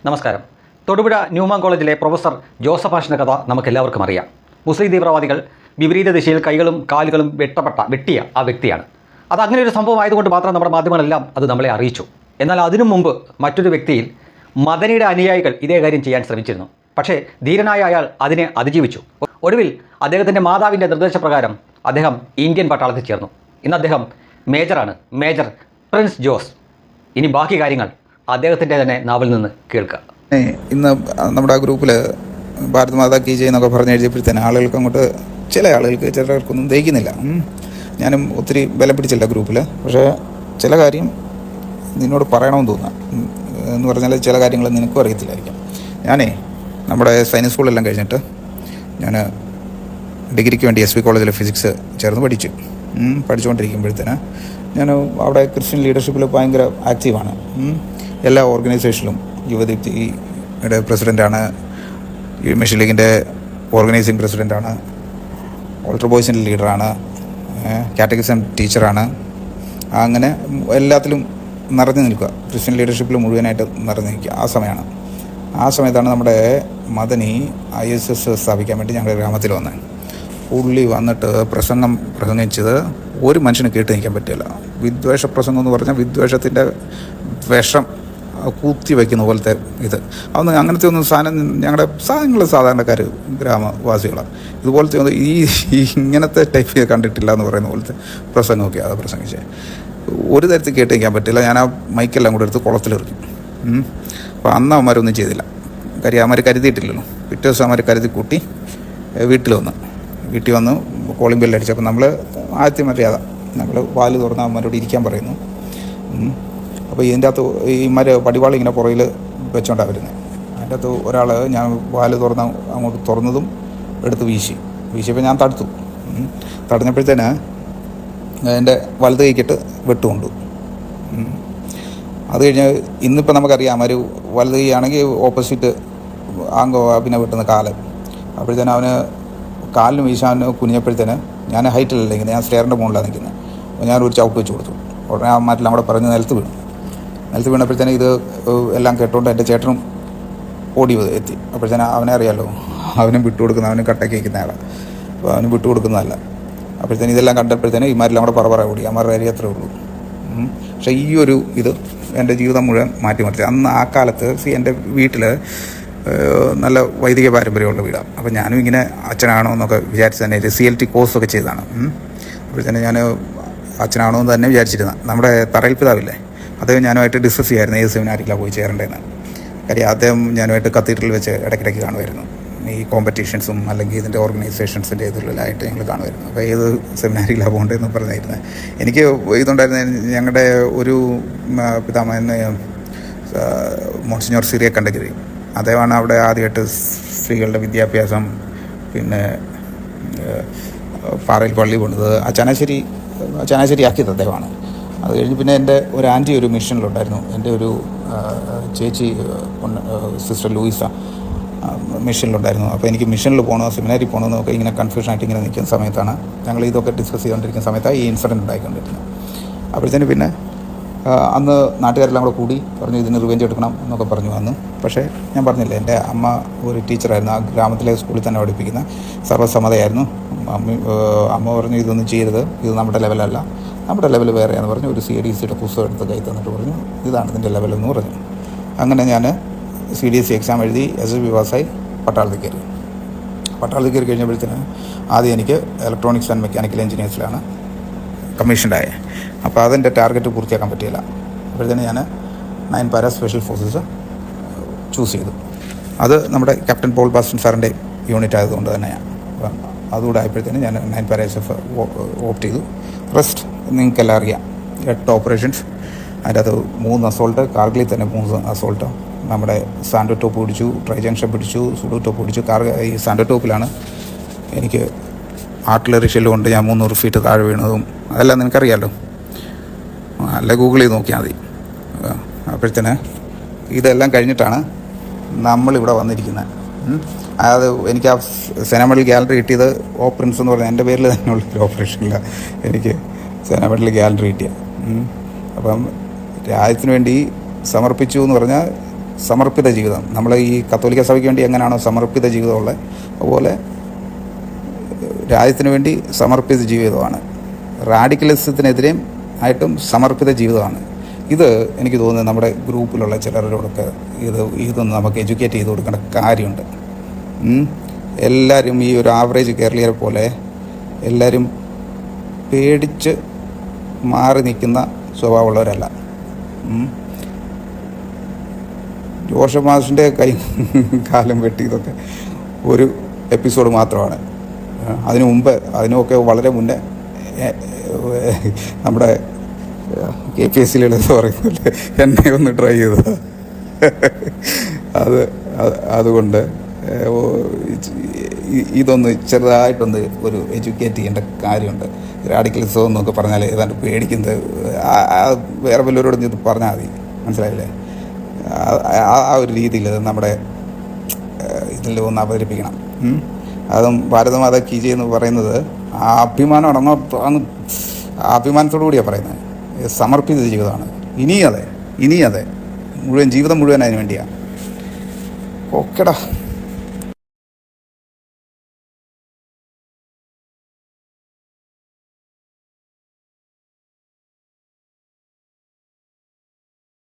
നമസ്കാരം. തൊടുപുഴ ന്യൂമാൻ കോളേജിലെ professor Joseph ആഷിൻ്റെ കഥ നമുക്കെല്ലാവർക്കും അറിയാം. മുസ്ലിം തീവ്രവാദികൾ വിപരീത ദിശയിൽ കൈകളും കാലുകളും വെട്ടിയ ആ വ്യക്തിയാണ്. അത് അങ്ങനെ ഒരു സംഭവം ആയതുകൊണ്ട് മാത്രം നമ്മുടെ മാധ്യമങ്ങളെല്ലാം അത് നമ്മളെ അറിയിച്ചു. എന്നാൽ അതിനു മുമ്പ് മറ്റൊരു വ്യക്തിയിൽ മദനിയുടെ അനുയായികൾ ഇതേ കാര്യം ചെയ്യാൻ ശ്രമിച്ചിരുന്നു. പക്ഷേ ധീരനായ അയാൾ അതിനെ അതിജീവിച്ചു. ഒടുവിൽ അദ്ദേഹത്തിൻ്റെ മാതാവിൻ്റെ നിർദ്ദേശപ്രകാരം അദ്ദേഹം ഇന്ത്യൻ പട്ടാളത്തിൽ ചേർന്നു. ഇന്ന് അദ്ദേഹം മേജറാണ്, മേജർ പ്രിൻസ് ജോസ്. ഇനി ബാക്കി കാര്യങ്ങൾ അദ്ദേഹത്തിൻ്റെ തന്നെ നാവിൽ നിന്ന് കേൾക്കുക. ഇന്ന് നമ്മുടെ ആ ഗ്രൂപ്പിൽ ഭാരത് മാതാ കീ ജയ് എന്നൊക്കെ പറഞ്ഞ് എഴുതിയപ്പോഴത്തേന് ആളുകൾക്ക് അങ്ങോട്ട് ചിലർക്കൊന്നും ദഹിക്കുന്നില്ല. ഞാനും ഒത്തിരി ബലം പിടിച്ചില്ല ഗ്രൂപ്പിൽ. പക്ഷേ ചില കാര്യം നിന്നോട് പറയണമെന്ന് തോന്നുക എന്ന് പറഞ്ഞാൽ ചില കാര്യങ്ങൾ നിനക്കും അറിയത്തില്ലായിരിക്കും. നമ്മുടെ സൈനിക് സ്കൂളെല്ലാം കഴിഞ്ഞിട്ട് ഞാൻ ഡിഗ്രിക്ക് വേണ്ടി SP കോളേജിൽ ഫിസിക്സ് ചേർന്ന് പഠിച്ചുകൊണ്ടിരിക്കുമ്പോഴത്തേന് ഞാൻ അവിടെ ക്രിസ്ത്യൻ ലീഡർഷിപ്പിൽ ഭയങ്കര ആക്റ്റീവാണ്. എല്ലാ ഓർഗനൈസേഷനിലും യുവദീപ്തിയുടെ പ്രസിഡൻ്റാണ്, മിഷൻ ലീഗിൻ്റെ ഓർഗനൈസിങ് പ്രസിഡൻ്റാണ്, ഓൾട്ടർ ബോയ്സിൻ്റെ ലീഡറാണ്, കാറ്റഗിസം ടീച്ചറാണ്. അങ്ങനെ എല്ലാത്തിലും നിറഞ്ഞു നിൽക്കുക, ക്രിസ്ത്യൻ ലീഡർഷിപ്പിൽ മുഴുവനായിട്ട് നിറഞ്ഞു നിൽക്കുക. ആ സമയത്താണ് നമ്മുടെ മദനി ISS സ്ഥാപിക്കാൻ വേണ്ടി ഞങ്ങളുടെ ഗ്രാമത്തിൽ വന്നത്. പുള്ളി വന്നിട്ട് പ്രസംഗിച്ചത് ഒരു മനുഷ്യന് കേട്ട് നിൽക്കാൻ പറ്റില്ല. വിദ്വേഷ പ്രസംഗം എന്ന് പറഞ്ഞാൽ വിദ്വേഷത്തിൻ്റെ വിഷം കൂത്തി വയ്ക്കുന്ന പോലത്തെ ഇത്. അതൊന്നും അങ്ങനത്തെ ഒന്നും ഞങ്ങൾ സാധാരണക്കാർ ഗ്രാമവാസികളാണ്. ഇതുപോലത്തെ ഒന്നും ഇങ്ങനത്തെ ടൈപ്പ് കണ്ടിട്ടില്ല എന്ന് പറയുന്ന പോലത്തെ പ്രസംഗമൊക്കെ അത് പ്രസംഗിച്ചത്. ഒരു തരത്തിൽ കേട്ട് നിൽക്കാൻ പറ്റില്ല. ഞാൻ ആ മൈക്കെല്ലാം കൂടെ എടുത്ത് കുളത്തിലെറിഞ്ഞു. അപ്പോൾ അന്ന് അവന്മാരൊന്നും ചെയ്തില്ല. കാര്യം അവന്മാർ കരുതിയിട്ടില്ലല്ലോ. പിറ്റേ ദിവസം അവന്മാർ കരുതി കൂട്ടി വീട്ടിൽ വന്ന് കോളിംഗ് ബെല്ല് അടിച്ചപ്പോൾ നമ്മൾ ആദ്യത്തെ മര്യാദ നമ്മൾ വാല് തുറന്ന് അവന്മാരോട് ഇരിക്കാൻ പറയുന്നു. അപ്പോൾ ഇതിൻ്റെ അകത്ത് ഈ പടിവാൾ ഇങ്ങനെ പുറകിൽ വെച്ചോണ്ടാണ് വരുന്നത്. അതിൻ്റെ അകത്ത് ഒരാൾ ഞാൻ വാല് അങ്ങോട്ട് തുറന്നതും എടുത്ത് വീശിയപ്പോൾ ഞാൻ തടഞ്ഞപ്പോഴത്തേന് എൻ്റെ വലത് കൈക്കിട്ട് വെട്ടുകൊണ്ടു. അത് കഴിഞ്ഞ് ഇന്നിപ്പോൾ നമുക്കറിയാം, ഒരു വലത് കൈ ആണെങ്കിൽ ഓപ്പോസിറ്റ് പിന്നെ വെട്ടുന്ന കാല്. അപ്പോഴത്തേനും അവന് കാലിന് വീശാൻ കുനിഞ്ഞപ്പോഴത്തേന് ഞാൻ ഹൈറ്റിലല്ല ഇങ്ങനെ, ഞാൻ സ്റ്റെയറിൻ്റെ മുകളിലാണ് നിൽക്കുന്നത്. അപ്പോൾ ഞാനൊരു ചവിട്ട് വെച്ച് കൊടുത്തു. ഉടനെ ആ മാറ്റിൽ അവിടെ പറഞ്ഞ് നിലത്ത് വീണപ്പോഴത്തേന് ഇത് എല്ലാം കേട്ടുകൊണ്ട് എൻ്റെ ചേട്ടനും ഓടി എത്തി. അപ്പോഴത്തേന് അവനെ അറിയാമല്ലോ, അവനും അവനും കട്ടയ്ക്ക് വയ്ക്കുന്ന ആളാണ്. അപ്പോൾ അവനും വിട്ടുകൊടുക്കുന്നതല്ല. അപ്പോഴത്തേന് ഇതെല്ലാം കണ്ടപ്പോഴത്തേന് ഇമാരെല്ലാം കൂടെ പറ ഓടി. അമ്മമാരുടെ കാര്യം അത്രേ ഉള്ളൂ. പക്ഷേ ഈ ഒരു ഇത് എൻ്റെ ജീവിതം മുഴുവൻ മാറ്റി. അന്ന് ആ കാലത്ത് എൻ്റെ വീട്ടിൽ നല്ല വൈദിക പാരമ്പര്യമുള്ള വീടാണ്. അപ്പോൾ ഞാനും ഇങ്ങനെ അച്ഛനാണോ എന്നൊക്കെ വിചാരിച്ച് തന്നെ CLT കോഴ്സൊക്കെ ചെയ്തതാണ്. അപ്പോഴത്തേന് ഞാൻ അച്ഛനാണോ എന്ന് തന്നെ വിചാരിച്ചിരുന്ന നമ്മുടെ തറയിൽ പിതാവില്ലേ, അദ്ദേഹം ഞാനുമായിട്ട് ഡിസ്കസ് ചെയ്യായിരുന്നു ഏത് സെമിനാരിലാണ് പോയി ചേരേണ്ടതെന്ന്. കാര്യം അദ്ദേഹം ഞാനുമായിട്ട് കത്തീഡ്രലിൽ വെച്ച് ഇടയ്ക്കിടയ്ക്ക് കാണുമായിരുന്നു. ഈ കോമ്പറ്റീഷൻസും അല്ലെങ്കിൽ ഇതിൻ്റെ ഓർഗനൈസേഷൻസിൻ്റെ ഇതിലായിട്ട് ഞങ്ങൾ കാണുമായിരുന്നു. അപ്പോൾ ഏത് സെമിനാരിലാണ് പോകേണ്ടതെന്ന് പറഞ്ഞിരുന്നത്. എനിക്ക് ഇതുണ്ടായിരുന്ന ഞങ്ങളുടെ ഒരു പിതാമഹൻ മോൺസിഞ്ഞോർ സിറിയ കണ്ടഗിരി, അദ്ദേഹമാണ് അവിടെ ആദ്യമായിട്ട് സ്ത്രീകളുടെ വിദ്യാഭ്യാസം പിന്നെ പാറയിൽ പള്ളി കൊണ്ടത്. ചാനാശ്ശേരി ആക്കിയത് അദ്ദേഹമാണ്. അത് കഴിഞ്ഞ് പിന്നെ എൻ്റെ ഒരു ആൻറ്റി ഒരു മിഷനിലുണ്ടായിരുന്നു. എൻ്റെ ഒരു ചേച്ചി സിസ്റ്റർ ലൂയിസ മിഷനിലുണ്ടായിരുന്നു. അപ്പോൾ എനിക്ക് മിഷനിൽ പോകണോ സെമിനാരിൽ പോകണമെന്നൊക്കെ ഇങ്ങനെ കൺഫ്യൂഷനായിട്ട് ഇങ്ങനെ നിൽക്കുന്ന സമയത്താണ് ഞങ്ങൾ ഇതൊക്കെ ഡിസ്കസ് ചെയ്തുകൊണ്ടിരിക്കുന്ന സമയത്താണ് ഈ ഇൻസിഡൻറ്റ് ഉണ്ടായിക്കൊണ്ടിരുന്നത്. അപ്പോഴത്തേന് പിന്നെ അന്ന് നാട്ടുകാരെല്ലാം കൂടെ കൂടി പറഞ്ഞു ഇതിന് റിവെഞ്ച് എടുക്കണം എന്നൊക്കെ പറഞ്ഞു അന്ന്. പക്ഷേ ഞാൻ പറഞ്ഞില്ല, എൻ്റെ അമ്മ ഒരു ടീച്ചറായിരുന്നു, ആ ഗ്രാമത്തിലെ സ്കൂളിൽ തന്നെ പഠിപ്പിക്കുന്ന സർവ്വസമ്മതയായിരുന്നു. അമ്മ പറഞ്ഞു ഇതൊന്നും ചെയ്യരുത്, ഇത് നമ്മുടെ ലെവലല്ല, നമ്മുടെ ലെവൽ വേറെയാണെന്ന് പറഞ്ഞു. ഒരു CDSCയുടെ പുസ്തകം എടുത്ത് കൈ തന്നിട്ട് പറഞ്ഞു ഇതാണ് ഇതിൻ്റെ ലെവലെന്ന് പറഞ്ഞു. അങ്ങനെ ഞാൻ CDSC എക്സാം എഴുതി SSB പാസ്സായി പട്ടാളത്തിൽ കയറി കഴിഞ്ഞപ്പോഴത്തേന് ആദ്യം എനിക്ക് ഇലക്ട്രോണിക്സ് ആൻഡ് മെക്കാനിക്കൽ എഞ്ചിനീയേഴ്സിലാണ് കമ്മീഷൻഡായത്. അപ്പോൾ അതെൻ്റെ ടാർഗറ്റ് പൂർത്തിയാക്കാൻ പറ്റിയില്ല. അപ്പോഴത്തേന് ഞാൻ 9 പാരാ സ്പെഷ്യൽ ഫോഴ്സസ് ചൂസ് ചെയ്തു. അത് നമ്മുടെ ക്യാപ്റ്റൻ പോൾ ബാസ്റ്റൺ സാറിൻ്റെ യൂണിറ്റ് ആയതുകൊണ്ട് തന്നെയാണ്. അപ്പം അതുകൂടെ ആയപ്പോഴത്തേന് ഞാൻ 9 പാരാ SF ഓപ്റ്റ് ചെയ്തു. റെസ്റ്റ് നിങ്ങൾക്കെല്ലാം അറിയാം, 8 ഓപ്പറേഷൻസ്, അതിൻ്റെ അത് 3 അസോൾട്ട്, കാർഗിലിൽ തന്നെ 3 അസോൾട്ട്. നമ്മുടെ സാൻഡോ ടോപ്പ് പിടിച്ചു, ട്രൈ ജംഗ്ഷൻ പിടിച്ചു, സുഡു ടോപ്പ് പിടിച്ചു. ഈ സാൻഡോ ടോപ്പിലാണ് എനിക്ക് ആർട്ടിലറി ഷെല്ല് കൊണ്ട് ഞാൻ 300 ഫീറ്റ് താഴെ വീണതും. അതെല്ലാം നിനക്കറിയാമല്ലോ, അല്ല ഗൂഗിൾ ചെയ്ത് നോക്കിയാൽ മതി. അപ്പോഴത്തേന് ഇതെല്ലാം കഴിഞ്ഞിട്ടാണ് നമ്മളിവിടെ വന്നിരിക്കുന്നത്. അതായത് എനിക്ക് ആ സേനാ മെഡൽ ഗാലറി കിട്ടിയത് പ്രിൻസ് എന്ന് പറഞ്ഞാൽ എൻ്റെ പേരിൽ തന്നെയുള്ളൊരു ഓപ്പറേഷനില്ല എനിക്ക് സേനാ മെഡൽ ഗാലറി കിട്ടിയത്. അപ്പം രാജ്യത്തിന് വേണ്ടി സമർപ്പിച്ചു എന്ന് പറഞ്ഞാൽ സമർപ്പിത ജീവിതം. നമ്മൾ ഈ കത്തോലിക്ക സഭയ്ക്ക് വേണ്ടി എങ്ങനെയാണോ സമർപ്പിത ജീവിതമുള്ളത്, അതുപോലെ രാജ്യത്തിന് വേണ്ടി സമർപ്പിത ജീവിതമാണ്. റാഡിക്കലിസത്തിനെതിരെയും ആയിട്ടും സമർപ്പിത ജീവിതമാണ്. ഇത് എനിക്ക് തോന്നുന്നത് നമ്മുടെ ഗ്രൂപ്പിലുള്ള ചിലരോടൊക്കെ ഇതൊന്ന് നമുക്ക് എഡ്യൂക്കേറ്റ് ചെയ്ത് കൊടുക്കേണ്ട കാര്യമുണ്ട്. എല്ലാവരും ഈ ഒരു ആവറേജ് കേരളീയരെ പോലെ എല്ലാവരും പേടിച്ച് മാറി നിൽക്കുന്ന സ്വഭാവമുള്ളവരല്ല. ജോഷ മാഷിൻ്റെ കൈ കാലം വെട്ടിയതൊക്കെ ഒരു എപ്പിസോഡ് മാത്രമാണ്. അതിനുമൊക്കെ വളരെ മുന്നേ നമ്മുടെ KPSC പറയുന്നില്ലേ, എന്നെ ഒന്ന് ട്രൈ ചെയ്തത്. അതുകൊണ്ട് ഇതൊന്ന് ചെറുതായിട്ടൊന്ന് ഒരു എഡ്യൂക്കേറ്റ് ചെയ്യേണ്ട കാര്യമുണ്ട്. റാഡിക്കലിസം എന്നൊക്കെ പറഞ്ഞാൽ ഏതാണ്ട് പേടിക്കുന്നത്, വേറെ വല്ലവരോടും ഇത് പറഞ്ഞാൽ മതി, മനസ്സിലായില്ലേ? ആ ഒരു രീതിയിൽ നമ്മുടെ ഇതിൽ ഒന്ന് അവതരിപ്പിക്കണം. അതും ഭാരതമാതാ കീ ജയ് എന്ന് പറയുന്നത് ആ അഭിമാനം അങ്ങ് അഭിമാനത്തോടു കൂടിയാണ് പറയുന്നത്. സമർപ്പിത ജീവിതമാണ്. ഇനി അതെ ജീവിതം മുഴുവൻ അതിന് വേണ്ടിയാണ്. ഓക്കെടാ.